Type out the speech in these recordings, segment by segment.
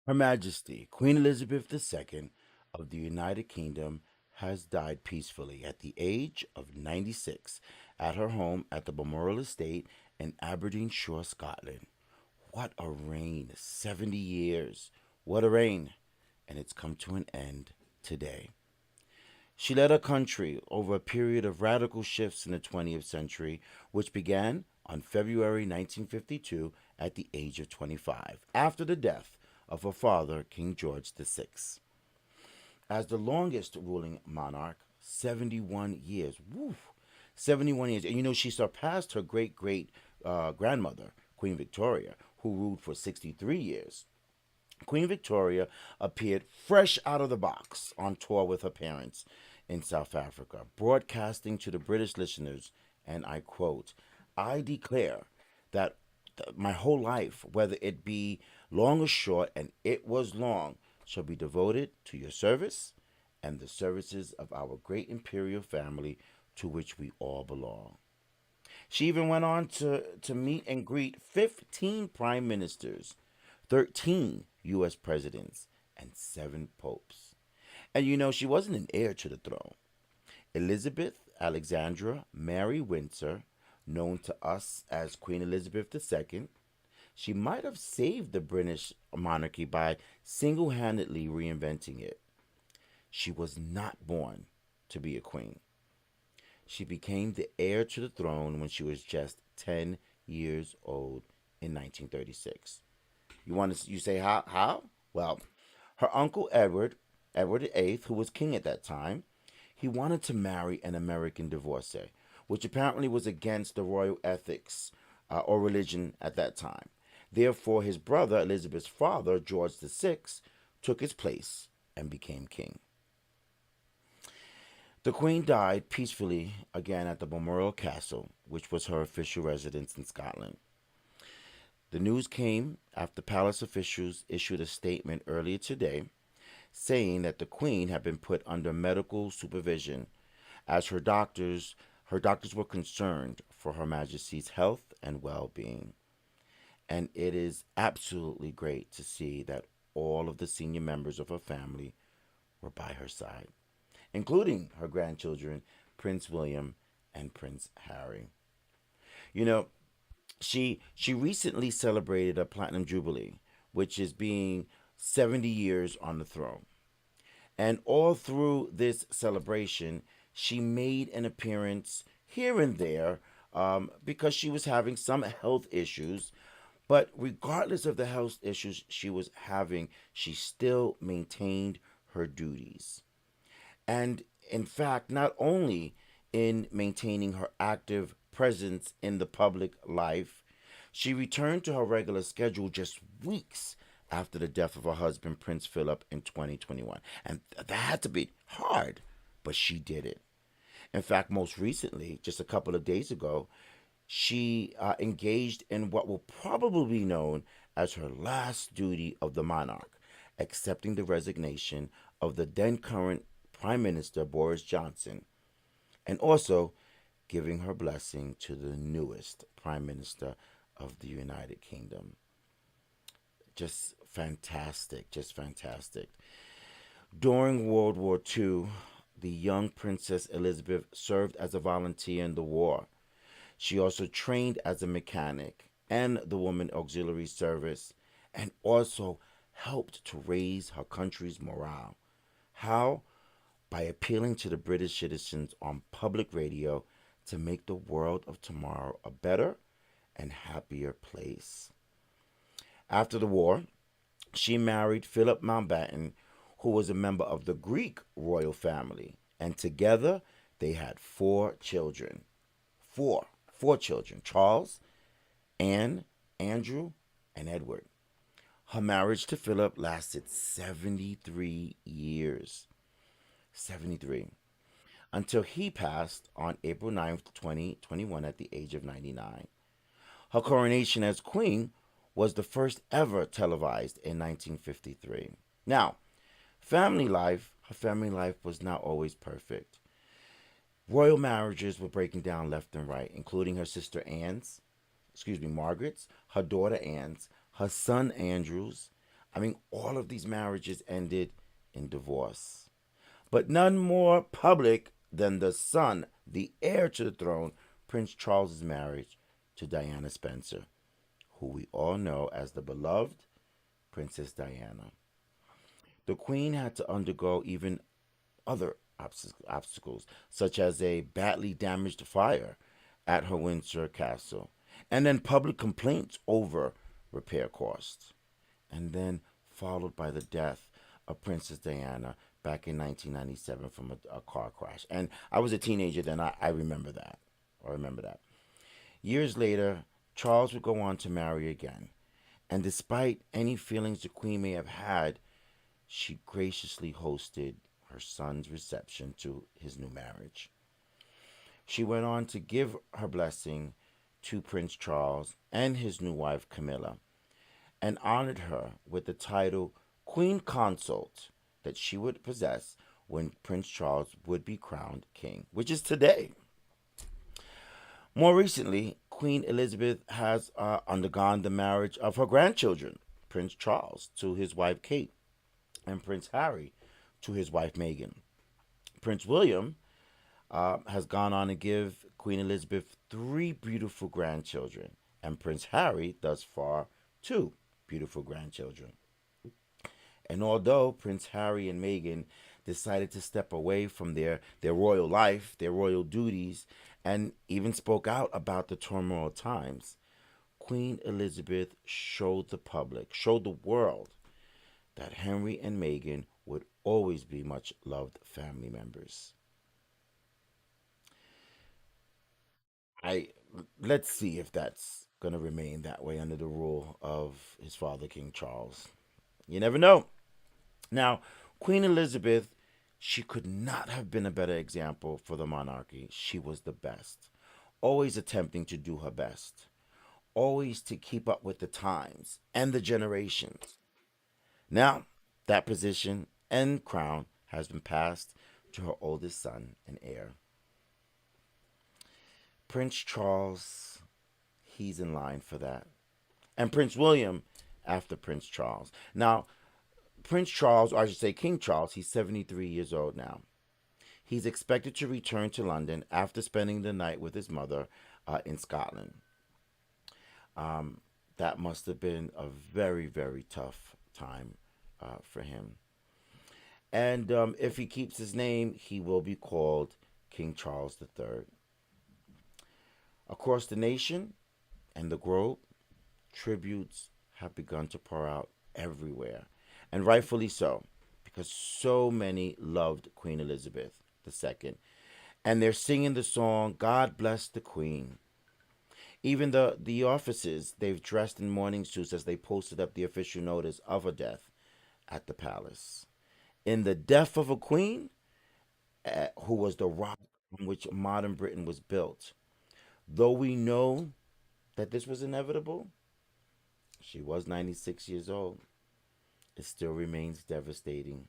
Her Majesty, Queen Elizabeth II of the United Kingdom, has died peacefully at the age of 96 at her home at the Balmoral Estate in Aberdeenshire, Scotland. What a reign! 70 years. What a reign! And it's come to an end today. She led her country over a period of radical shifts in the 20th century, which began on February 1952 at the age of 25, after the death of her father, King George VI. As the longest ruling monarch, 71 years. Woo! 71 years. And she surpassed her great grandmother, Queen Victoria, who ruled for 63 years. Queen Victoria appeared fresh out of the box on tour with her parents in South Africa, broadcasting to the British listeners, and I quote, I declare that my whole life, whether it be long or short, and it was long, shall be devoted to your service and the services of our great imperial family to which we all belong. She even went on to meet and greet 15 prime ministers, 13 U.S. presidents, and 7 popes. And she wasn't an heir to the throne. Elizabeth Alexandra Mary Windsor, known to us as Queen Elizabeth II, she might have saved the British monarchy by single handedly reinventing it. She was not born to be a queen. She became the heir to the throne when she was just 10 years old in 1936. You say how? Well, her uncle Edward VIII, who was king at that time, he wanted to marry an American divorcee, which apparently was against the royal ethics or religion at that time. Therefore, his brother, Elizabeth's father, George VI, took his place and became king. The Queen died peacefully again at the Balmoral Castle, which was her official residence in Scotland. The news came after palace officials issued a statement earlier today saying that the Queen had been put under medical supervision as her doctors were concerned for Her Majesty's health and well-being. And it is absolutely great to see that all of the senior members of her family were by her side, including her grandchildren, Prince William and Prince Harry. You know, she recently celebrated a platinum jubilee, which is being 70 years on the throne. And all through this celebration, she made an appearance here and there because she was having some health issues. But regardless of the health issues she was having, she still maintained her duties. And in fact, not only in maintaining her active presence in the public life, she returned to her regular schedule just weeks after the death of her husband, Prince Philip, in 2021. And that had to be hard, but she did it. In fact, most recently, just a couple of days ago, she engaged in what will probably be known as her last duty of the monarch, accepting the resignation of the then current Prime Minister Boris Johnson, and also giving her blessing to the newest Prime Minister of the United Kingdom. Just fantastic, just fantastic. During World War II, the young Princess Elizabeth served as a volunteer in the war. She also trained as a mechanic and the Woman Auxiliary Service and also helped to raise her country's morale. How? By appealing to the British citizens on public radio to make the world of tomorrow a better and happier place. After the war, she married Philip Mountbatten, who was a member of the Greek royal family, and together they had 4 children. Four children: Charles, Anne, Andrew, and Edward. Her marriage to Philip lasted 73 years. 73. Until he passed on April 9th, 2021, at the age of 99. Her coronation as queen was the first ever televised in 1953. Now, her family life was not always perfect. Royal marriages were breaking down left and right, including her sister Margaret's, her daughter Anne's, her son Andrew's, I mean, all of these marriages ended in divorce, but none more public than the son, the heir to the throne, Prince Charles's marriage to Diana Spencer, who we all know as the beloved Princess Diana. The Queen had to undergo even other obstacles, such as a badly damaged fire at her Windsor castle, and then public complaints over repair costs, and then followed by the death of Princess Diana back in 1997 from a car crash. And I was a teenager then. I remember that. I remember that. Years later, Charles would go on to marry again. And despite any feelings the Queen may have had, she graciously hosted her son's reception to his new marriage. She went on to give her blessing to Prince Charles and his new wife Camilla, and honored her with the title Queen Consort that she would possess when Prince Charles would be crowned king, which is today. More recently, Queen Elizabeth has undergone the marriage of her grandchildren, Prince Charles to his wife Kate, and Prince Harry to his wife Meghan. Prince William has gone on to give Queen Elizabeth three beautiful grandchildren, and Prince Harry, thus far, two beautiful grandchildren. And although Prince Harry and Meghan decided to step away from their royal life, their royal duties, and even spoke out about the turmoil times, Queen Elizabeth showed the public, showed the world, that Henry and Meghan would always be much loved family members. I Let's see if that's going to remain that way under the rule of his father King Charles. You never know. Now, Queen Elizabeth, she could not have been a better example for the monarchy. She was the best, always attempting to do her best, always to keep up with the times and the generations. Now, that position and crown has been passed to her oldest son and heir. Prince Charles, he's in line for that. And Prince William after Prince Charles. Now, Prince Charles, or I should say King Charles, he's 73 years old now. He's expected to return to London after spending the night with his mother in Scotland. Um, that must have been a very, very tough time for him. And if he keeps his name, he will be called King Charles III. Across the nation and the globe, tributes have begun to pour out everywhere, and rightfully so, because so many loved Queen Elizabeth II, and they're singing the song "God Bless the Queen." Even the offices, they've dressed in mourning suits as they posted up the official notice of her death at the palace. In the death of a queen, who was the rock on which modern Britain was built. Though we know that this was inevitable, she was 96 years old. It still remains devastating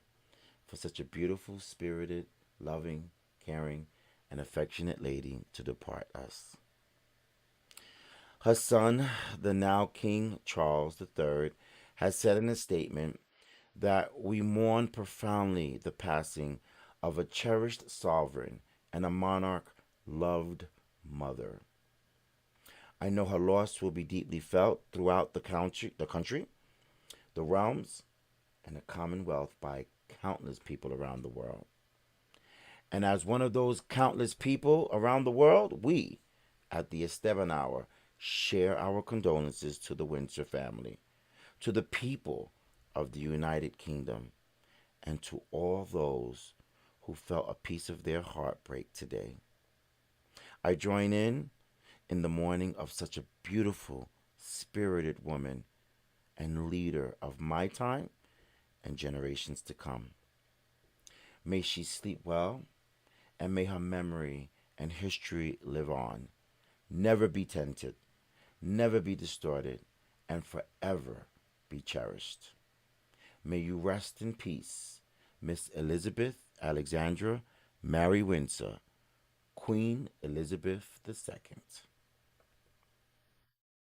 for such a beautiful, spirited, loving, caring, and affectionate lady to depart us. Her son, the now King Charles III, has said in a statement that we mourn profoundly the passing of a cherished sovereign and a monarch loved mother. I know her loss will be deeply felt throughout the country, the realms, and the Commonwealth by countless people around the world. And as one of those countless people around the world, we at the Esteban Hour share our condolences to the Windsor family, to the people of the United Kingdom, and to all those who felt a piece of their heartbreak today. I join in the mourning of such a beautiful, spirited woman and leader of my time and generations to come. May she sleep well, and may her memory and history live on, never be tainted, never be distorted, and forever be cherished. May you rest in peace, Miss Elizabeth Alexandra Mary Windsor, Queen Elizabeth II.